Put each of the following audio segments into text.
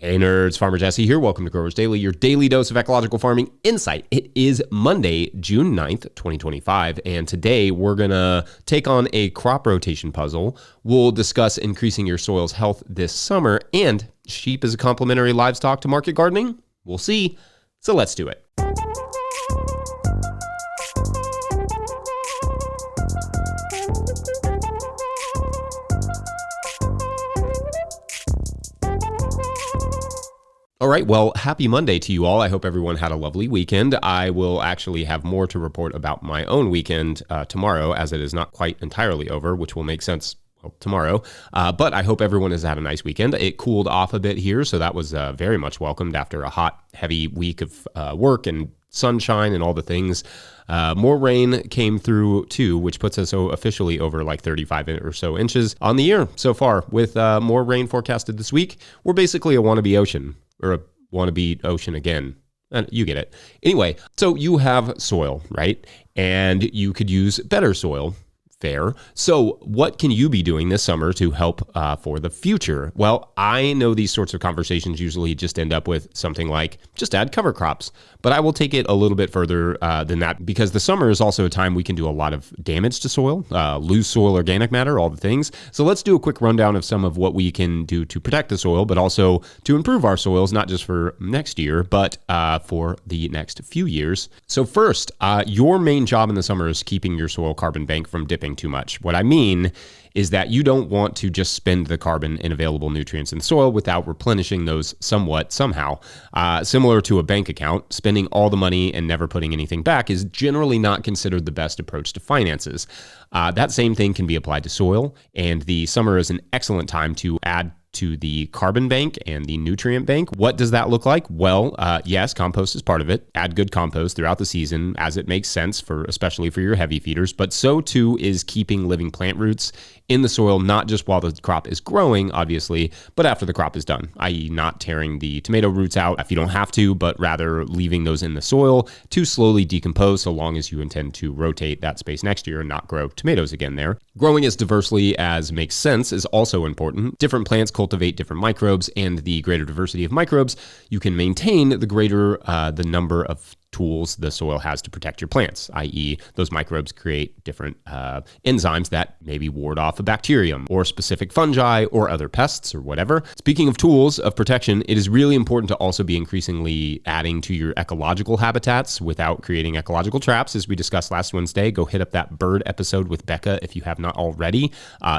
Hey nerds, Farmer Jesse here. Welcome to Growers Daily, your daily dose of ecological farming insight. It is Monday, June 9th, 2025, and today we're going to take on a crop rotation puzzle. We'll discuss increasing your soil's health this summer, and sheep as a complementary livestock to market gardening. We'll see. So let's do it. All right, well, happy Monday to you all. I hope everyone had a lovely weekend. I will actually have more to report about my own weekend tomorrow, as it is not quite entirely over, which will make sense tomorrow. But I hope everyone has had a nice weekend. It cooled off a bit here, so that was very much welcomed after a hot, heavy week of work and sunshine and all the things. More rain came through too, which puts us officially over like 35 or so inches on the year so far. With more rain forecasted this week, we're basically a wannabe ocean. Or a wannabe ocean again. You get it. Anyway, so you have soil, right? And you could use better soil. Fair. So what can you be doing this summer to help for the future? Well, I know these sorts of conversations usually just end up with something like, just add cover crops. But I will take it a little bit further than that, because the summer is also a time we can do a lot of damage to soil, lose soil organic matter, all the things. So let's do a quick rundown of some of what we can do to protect the soil, but also to improve our soils, not just for next year, but for the next few years. So first, your main job in the summer is keeping your soil carbon bank from dipping too much. What I mean is that you don't want to just spend the carbon and available nutrients in the soil without replenishing those somehow. Similar to a bank account, spending all the money and never putting anything back is generally not considered the best approach to finances. That same thing can be applied to soil, and the summer is an excellent time to add to the carbon bank and the nutrient bank. What does that look like? Well, yes, compost is part of it. Add good compost throughout the season as it makes sense, especially for your heavy feeders, but so too is keeping living plant roots in the soil, not just while the crop is growing, obviously, but after the crop is done, i.e. not tearing the tomato roots out if you don't have to, but rather leaving those in the soil to slowly decompose so long as you intend to rotate that space next year and not grow tomatoes again there. Growing as diversely as makes sense is also important. Different plants cultivate different microbes, and the greater diversity of microbes you can maintain, the greater the number of tools the soil has to protect your plants, i.e. those microbes create different enzymes that maybe ward off a bacterium or specific fungi or other pests or whatever. Speaking of tools of protection, it is really important to also be increasingly adding to your ecological habitats without creating ecological traps. As we discussed last Wednesday, go hit up that bird episode with Becca if you have not already.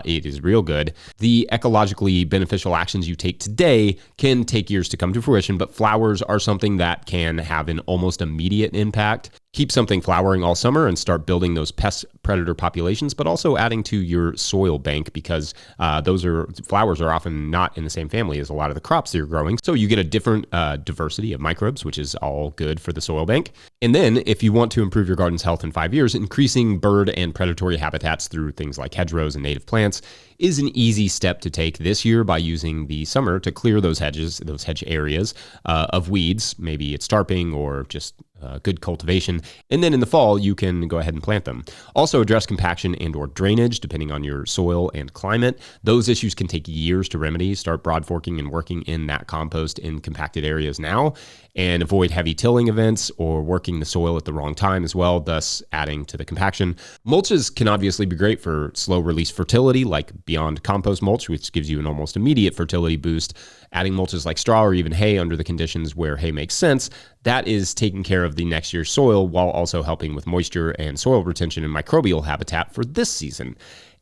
It is real good. The ecologically beneficial actions you take today can take years to come to fruition, but flowers are something that can have an almost immediate impact. Keep something flowering all summer and start building those pest predator populations, but also adding to your soil bank, because flowers are often not in the same family as a lot of the crops that you're growing. So you get a different diversity of microbes, which is all good for the soil bank. And then if you want to improve your garden's health in 5 years, increasing bird and predatory habitats through things like hedgerows and native plants is an easy step to take this year by using the summer to clear those hedges, those hedge areas of weeds. Maybe it's tarping or just good cultivation. And then in the fall, you can go ahead and plant them. Also address compaction and or drainage, depending on your soil and climate. Those issues can take years to remedy. Start broad forking and working in that compost in compacted areas now, and avoid heavy tilling events or working the soil at the wrong time as well, thus adding to the compaction. Mulches can obviously be great for slow release fertility, like Beyond Compost mulch, which gives you an almost immediate fertility boost. Adding mulches like straw or even hay under the conditions where hay makes sense, that is taking care of the next year's soil while also helping with moisture and soil retention and microbial habitat for this season.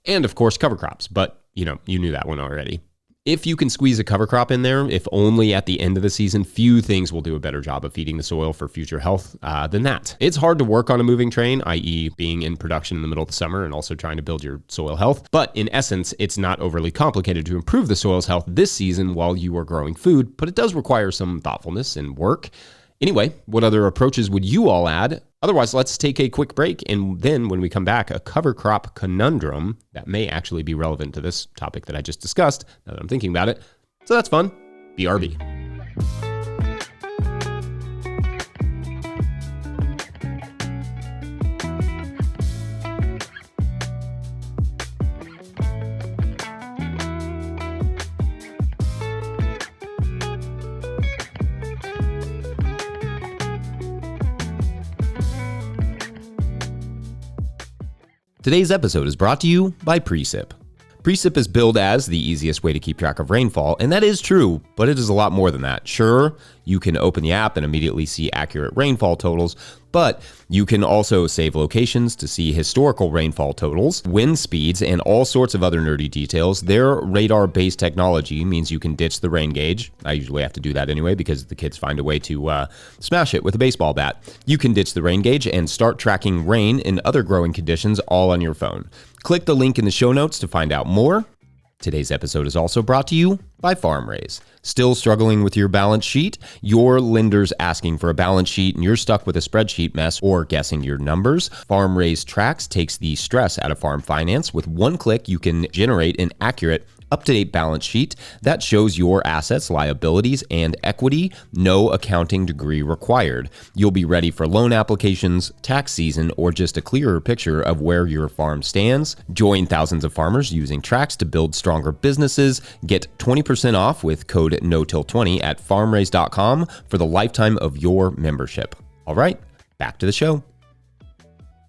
And of course, cover crops, but you knew that one already. If you can squeeze a cover crop in there, if only at the end of the season, few things will do a better job of feeding the soil for future health than that. It's hard to work on a moving train, i.e. being in production in the middle of the summer and also trying to build your soil health. But in essence, it's not overly complicated to improve the soil's health this season while you are growing food, but it does require some thoughtfulness and work. Anyway, what other approaches would you all add? Otherwise, let's take a quick break, and then when we come back, a cover crop conundrum that may actually be relevant to this topic that I just discussed, now that I'm thinking about it. So that's fun. BRB. Today's episode is brought to you by Precip. Precip is billed as the easiest way to keep track of rainfall, and that is true, but it is a lot more than that. Sure, you can open the app and immediately see accurate rainfall totals, but you can also save locations to see historical rainfall totals, wind speeds, and all sorts of other nerdy details. Their radar-based technology means you can ditch the rain gauge. I usually have to do that anyway because the kids find a way to smash it with a baseball bat. You can ditch the rain gauge and start tracking rain and other growing conditions all on your phone. Click the link in the show notes to find out more. Today's episode is also brought to you by FarmRaise. Still struggling with your balance sheet? Your lender's asking for a balance sheet and you're stuck with a spreadsheet mess or guessing your numbers? FarmRaise Tracks takes the stress out of farm finance. With one click, you can generate an accurate, up-to-date balance sheet that shows your assets, liabilities, and equity. No accounting degree required. You'll be ready for loan applications, tax season, or just a clearer picture of where your farm stands. Join thousands of farmers using Tracks to build stronger businesses. Get 20% off with code NOTIL20 at farmraise.com for the lifetime of your membership. All right, back to the show.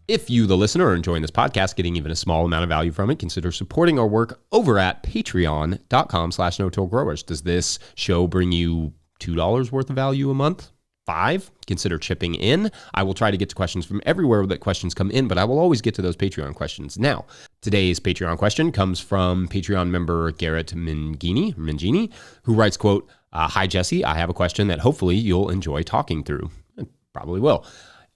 If you, the listener, are enjoying this podcast, getting even a small amount of value from it, consider supporting our work over at patreon.com/no-till-growers. Does this show bring you $2 worth of value a month? $5? Consider chipping in. I will try to get to questions from everywhere that questions come in, but I will always get to those Patreon questions. Now, today's Patreon question comes from Patreon member Garrett Mangini, who writes, quote, "Hi, Jesse. I have a question that hopefully you'll enjoy talking through." Probably will.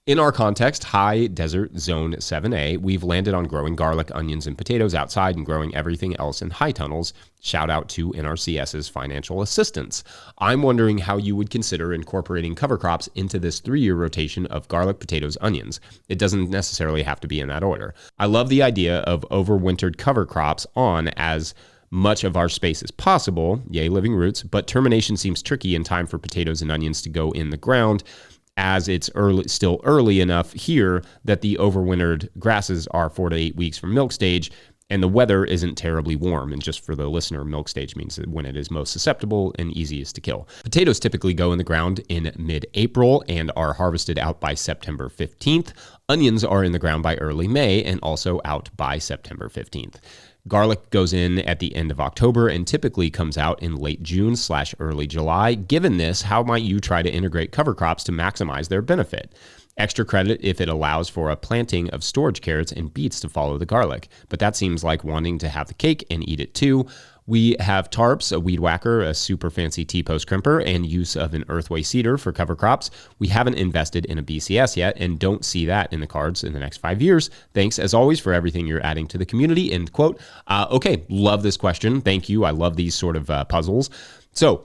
In our context, High Desert Zone 7A, we've landed on growing garlic, onions, and potatoes outside and growing everything else in high tunnels. Shout out to NRCS's financial assistance. I'm wondering how you would consider incorporating cover crops into this 3-year rotation of garlic, potatoes, onions. It doesn't necessarily have to be in that order. I love the idea of overwintered cover crops on as much of our space as possible, yay living roots, but termination seems tricky in time for potatoes and onions to go in the ground, as it's still early enough here that the overwintered grasses are 4 to 8 weeks from milk stage, and the weather isn't terribly warm. And just for the listener, milk stage means that when it is most susceptible and easiest to kill. Potatoes typically go in the ground in mid-April and are harvested out by September 15th. Onions are in the ground by early May and also out by September 15th. Garlic goes in at the end of October and typically comes out in late June/early July. Given this, how might you try to integrate cover crops to maximize their benefit? Extra credit if it allows for a planting of storage carrots and beets to follow the garlic, but that seems like wanting to have the cake and eat it too. We have tarps, a weed whacker, a super fancy T-post crimper, and use of an earthway seeder for cover crops. We haven't invested in a BCS yet and don't see that in the cards in the next 5 years. Thanks, as always, for everything you're adding to the community, end quote. Okay, love this question. Thank you. I love these sort of puzzles. So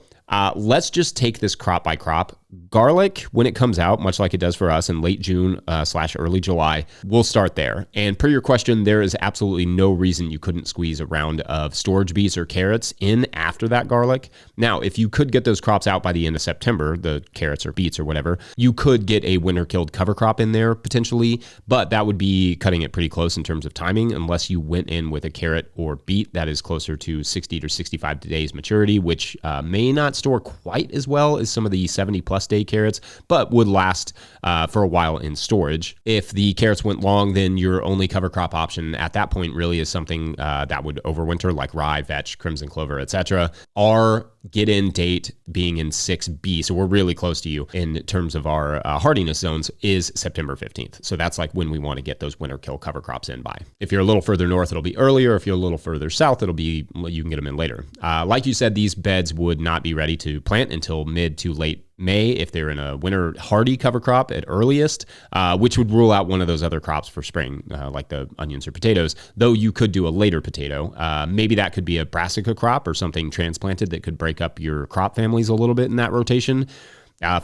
let's just take this crop by crop. Garlic, when it comes out, much like it does for us in late June/early July, we'll start there. And per your question, there is absolutely no reason you couldn't squeeze a round of storage beets or carrots in after that garlic. Now, if you could get those crops out by the end of September, the carrots or beets or whatever, you could get a winter-killed cover crop in there potentially, but that would be cutting it pretty close in terms of timing unless you went in with a carrot or beet that is closer to 60 to 65 days maturity, which may not store quite as well as some of the 70-plus day carrots, but would last for a while in storage. If the carrots went long, then your only cover crop option at that point really is something that would overwinter, like rye, vetch, crimson clover, etc. Our get-in date being in 6B, so we're really close to you in terms of our hardiness zones, is September 15th. So that's like when we want to get those winter kill cover crops in by. If you're a little further north, it'll be earlier. If you're a little further south, you can get them in later. Like you said, these beds would not be ready to plant until mid to late May if they're in a winter hardy cover crop at earliest, which would rule out one of those other crops for spring, like the onions or potatoes, though you could do a later potato. Maybe that could be a brassica crop or something transplanted that could break up your crop families a little bit in that rotation.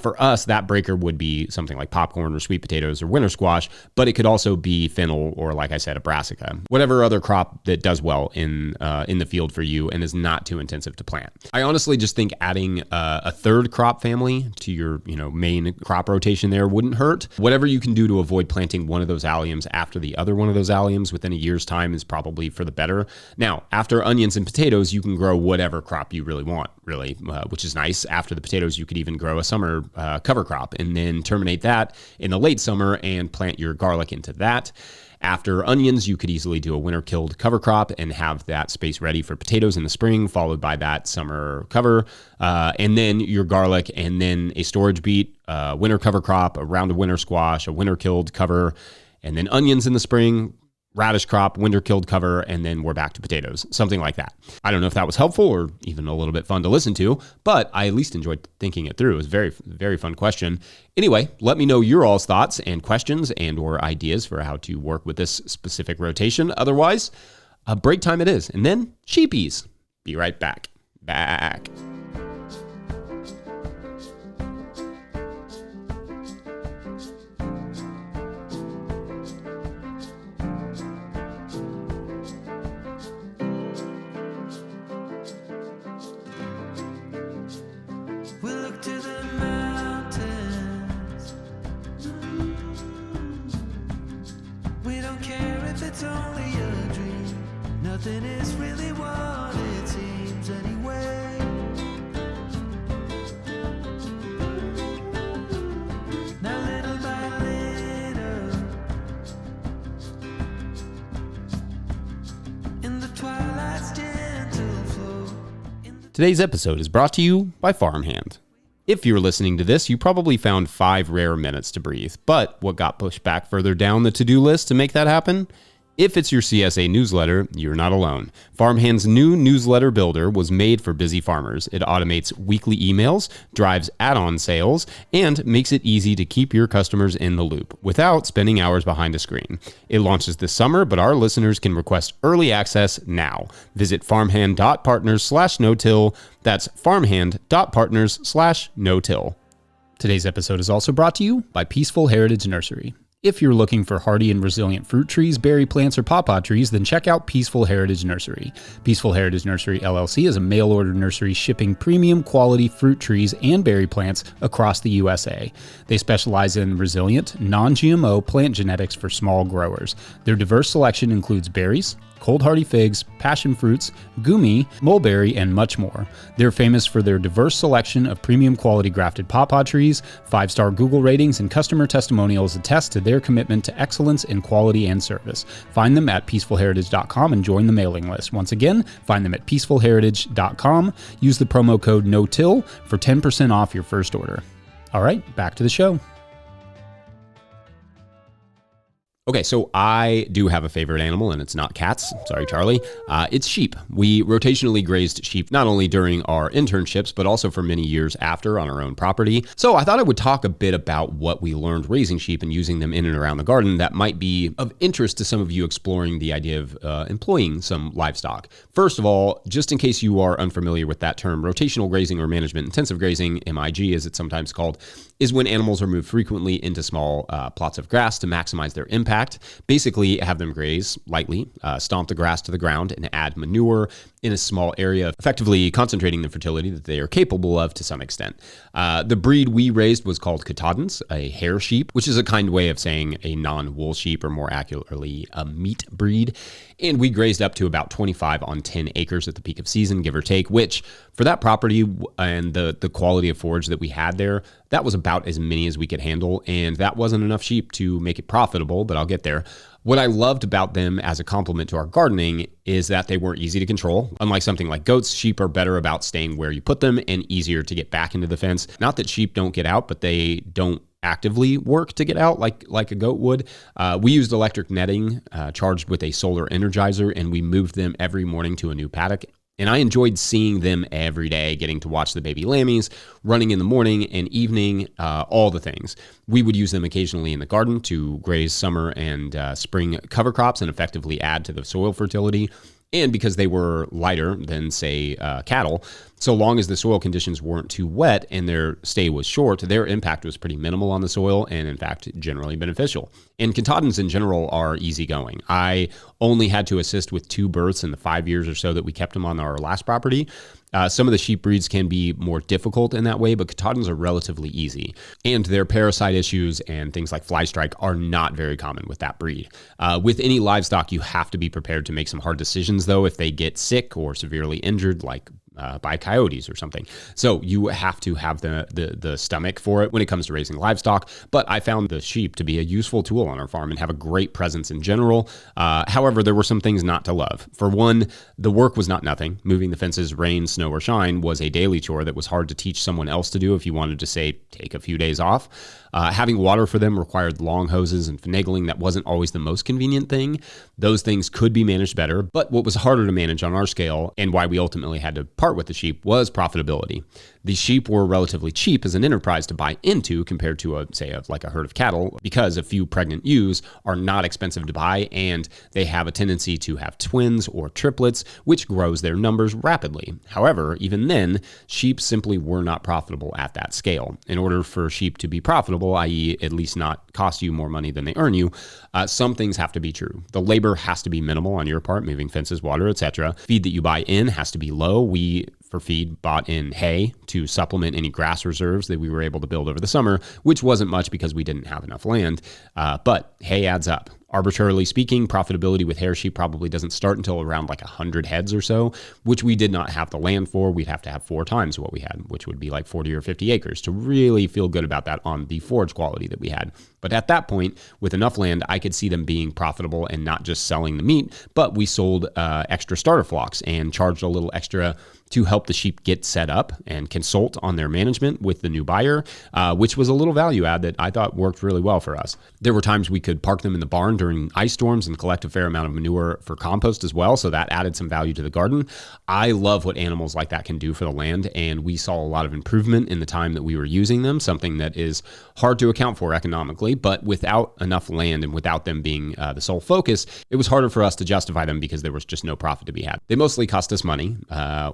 For us, that breaker would be something like popcorn or sweet potatoes or winter squash, but it could also be fennel or, like I said, a brassica. Whatever other crop that does well in the field for you and is not too intensive to plant. I honestly just think adding a third crop family to your main crop rotation there wouldn't hurt. Whatever you can do to avoid planting one of those alliums after the other one of those alliums within a year's time is probably for the better. Now, after onions and potatoes, you can grow whatever crop you really want, which is nice. After the potatoes, you could even grow a summer cover crop and then terminate that in the late summer and plant your garlic into that. After onions, you could easily do a winter killed cover crop and have that space ready for potatoes in the spring, followed by that summer cover, and then your garlic, and then a storage beet, winter cover crop, a round of winter squash, a winter killed cover, and then onions in the spring, radish crop, winter killed cover, and then we're back to potatoes, something like that. I don't know if that was helpful or even a little bit fun to listen to, but I at least enjoyed thinking it through. It was a very, very fun question. Anyway, let me know your all's thoughts and questions and or ideas for how to work with this specific rotation. Otherwise, a break time it is, and then sheepies. Be right back. It's only a dream. Nothing is really what it seems anyway. Now little by little, in the twilight's gentle flow. Today's episode is brought to you by Farmhand. If you're listening to this, you probably found 5 rare minutes to breathe, but what got pushed back further down the to-do list to make that happen? If it's your CSA newsletter, you're not alone. Farmhand's new newsletter builder was made for busy farmers. It automates weekly emails, drives add-on sales, and makes it easy to keep your customers in the loop without spending hours behind a screen. It launches this summer, but our listeners can request early access now. Visit farmhand.partners/no-till. That's farmhand.partners/no-till. Today's episode is also brought to you by Peaceful Heritage Nursery. If you're looking for hardy and resilient fruit trees, berry plants, or pawpaw trees, then check out Peaceful Heritage Nursery. Peaceful Heritage Nursery LLC is a mail-order nursery shipping premium quality fruit trees and berry plants across the USA. They specialize in resilient, non-GMO plant genetics for small growers. Their diverse selection includes berries, cold hardy figs, passion fruits, gumi, mulberry, and much more. They're famous for their diverse selection of premium quality grafted pawpaw trees. 5-star Google ratings and customer testimonials attest to their commitment to excellence in quality and service. Find them at peacefulheritage.com and join the mailing list. Once again, find them at peacefulheritage.com. Use the promo code NOTILL for 10% off your first order. All right, back to the show. Okay, so I do have a favorite animal, and it's not cats. Sorry, Charlie. It's sheep. We rotationally grazed sheep not only during our internships, but also for many years after on our own property. So I thought I would talk a bit about what we learned raising sheep and using them in and around the garden that might be of interest to some of you exploring the idea of employing some livestock. First of all, just in case you are unfamiliar with that term, rotational grazing or management intensive grazing, MIG as it's sometimes called, is when animals are moved frequently into small plots of grass to maximize their impact. Basically, have them graze lightly, stomp the grass to the ground, and add manure in a small area, effectively concentrating the fertility that they are capable of to some extent. The breed we raised was called Katahdins, a hair sheep, which is a kind way of saying a non-wool sheep, or more accurately, a meat breed. And we grazed up to about 25 on 10 acres at the peak of season, give or take, which for that property and the quality of forage that we had there, that was about as many as we could handle. And that wasn't enough sheep to make it profitable, but I'll get there. What I loved about them as a complement to our gardening is that they weren't easy to control. Unlike something like goats, sheep are better about staying where you put them and easier to get back into the fence. Not that sheep don't get out, but they don't actively work to get out like a goat would. We used electric netting charged with a solar energizer, and we moved them every morning to a new paddock. And I enjoyed seeing them every day, getting to watch the baby lammies, running in the morning and evening, all the things. We would use them occasionally in the garden to graze summer and spring cover crops and effectively add to the soil fertility. And because they were lighter than, say, cattle, so long as the soil conditions weren't too wet and their stay was short, their impact was pretty minimal on the soil and, in fact, generally beneficial. And Katahdins in general are easygoing. I only had to assist with 2 births in the 5 years or so that we kept them on our last property. Some of the sheep breeds can be more difficult in that way, but Katahdins are relatively easy. And their parasite issues and things like fly strike are not very common with that breed. With any livestock, you have to be prepared to make some hard decisions, though, if they get sick or severely injured, like by coyotes or something. So you have to have the stomach for it when it comes to raising livestock. But I found the sheep to be a useful tool on our farm and have a great presence in general. However, there were some things not to love. For one, the work was not nothing. Moving the fences, rain, snow, or shine was a daily chore that was hard to teach someone else to do if you wanted to, say, take a few days off. Having water for them required long hoses and finagling. That wasn't always the most convenient thing. Those things could be managed better, but what was harder to manage on our scale and why we ultimately had to part with the sheep was profitability. The sheep were relatively cheap as an enterprise to buy into compared to like a herd of cattle, because a few pregnant ewes are not expensive to buy and they have a tendency to have twins or triplets, which grows their numbers rapidly. However, even then, sheep simply were not profitable at that scale. In order for sheep to be profitable, i.e. at least not cost you more money than they earn you, some things have to be true. The labor has to be minimal on your part, moving fences, water, etc. Feed that you buy in has to be low. We, for feed, bought in hay to supplement any grass reserves that we were able to build over the summer, which wasn't much because we didn't have enough land, but hay adds up. Arbitrarily speaking, profitability with hair sheep probably doesn't start until around like 100 heads or so, which we did not have the land for. We'd have to have 4 times what we had, which would be like 40 or 50 acres to really feel good about that on the forage quality that we had. But at that point, with enough land, I could see them being profitable and not just selling the meat, but we sold extra starter flocks and charged a little extra to help the sheep get set up and consult on their management with the new buyer, which was a little value add that I thought worked really well for us. There were times we could park them in the barn during ice storms and collect a fair amount of manure for compost as well, so that added some value to the garden. I love what animals like that can do for the land, and we saw a lot of improvement in the time that we were using them, something that is hard to account for economically, but without enough land and without them being the sole focus, it was harder for us to justify them because there was just no profit to be had. They mostly cost us money,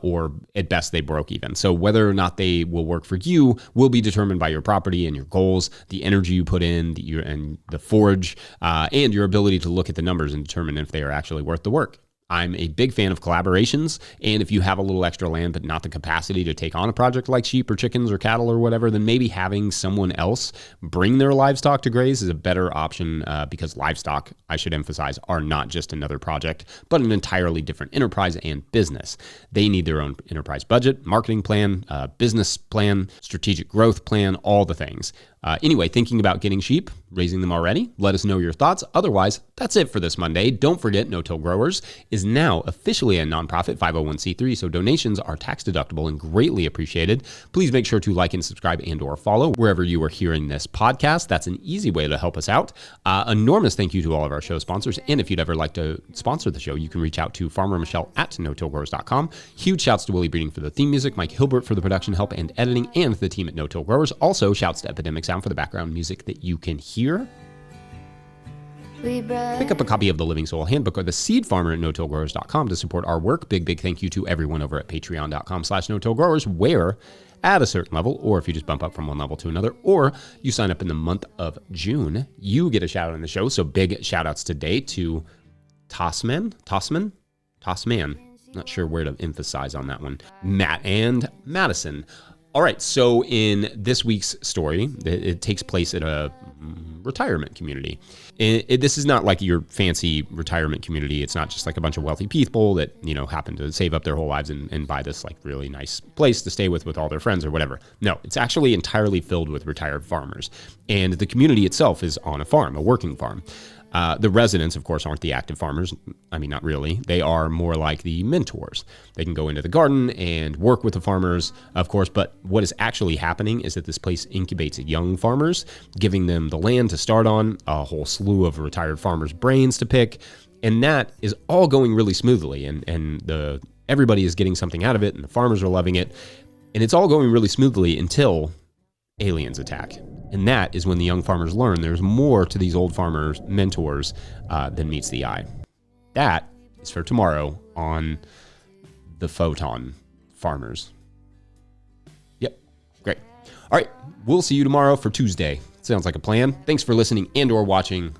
or at best they broke even. So whether or not they will work for you will be determined by your property and your goals, the energy you put in, and the forage, and your ability to look at the numbers and determine if they are actually worth the work. I'm a big fan of collaborations, and if you have a little extra land but not the capacity to take on a project like sheep or chickens or cattle or whatever, then maybe having someone else bring their livestock to graze is a better option, because livestock, I should emphasize, are not just another project, but an entirely different enterprise and business. They need their own enterprise budget, marketing plan, business plan, strategic growth plan, all the things. Anyway, thinking about getting sheep, raising them already? Let us know your thoughts. Otherwise, that's it for this Monday. Don't forget, No-Till Growers is now officially a nonprofit 501c3, so donations are tax deductible and greatly appreciated. Please make sure to like and subscribe and or follow wherever you are hearing this podcast. That's an easy way to help us out. Enormous thank you to all of our show sponsors. And if you'd ever like to sponsor the show, you can reach out to Farmer Michelle at notillgrowers.com. Huge shouts to Willie Breeding for the theme music, Mike Hilbert for the production help and editing, and the team at No-Till Growers. Also, shouts to Epidemic Sound for the background music that you can hear. Pick up a copy of the Living Soil Handbook or the Seed Farmer at notillgrowers.com to support our work. Big thank you to everyone over at patreon.com/notillgrowers, where at a certain level, or if you just bump up from one level to another, or you sign up in the month of June, you get a shout out in the show. So big shout outs today to Tossman, not sure where to emphasize on that one, Matt and Madison. All right, so in this week's story, it takes place at a retirement community. This is not like your fancy retirement community. It's not just like a bunch of wealthy people that, happen to save up their whole lives and buy this like really nice place to stay with all their friends or whatever. No, it's actually entirely filled with retired farmers. And the community itself is on a farm, a working farm. The residents, of course, aren't the active farmers. I mean, not really. They are more like the mentors. They can go into the garden and work with the farmers, of course, but what is actually happening is that this place incubates young farmers, giving them the land to start on, a whole slew of retired farmers' brains to pick, and that is all going really smoothly, and everybody is getting something out of it, and the farmers are loving it, and it's all going really smoothly until aliens attack. And that is when the young farmers learn there's more to these old farmers' mentors than meets the eye. That is for tomorrow on the Photon Farmers. Yep, great. All right, we'll see you tomorrow for Tuesday. Sounds like a plan. Thanks for listening and or watching.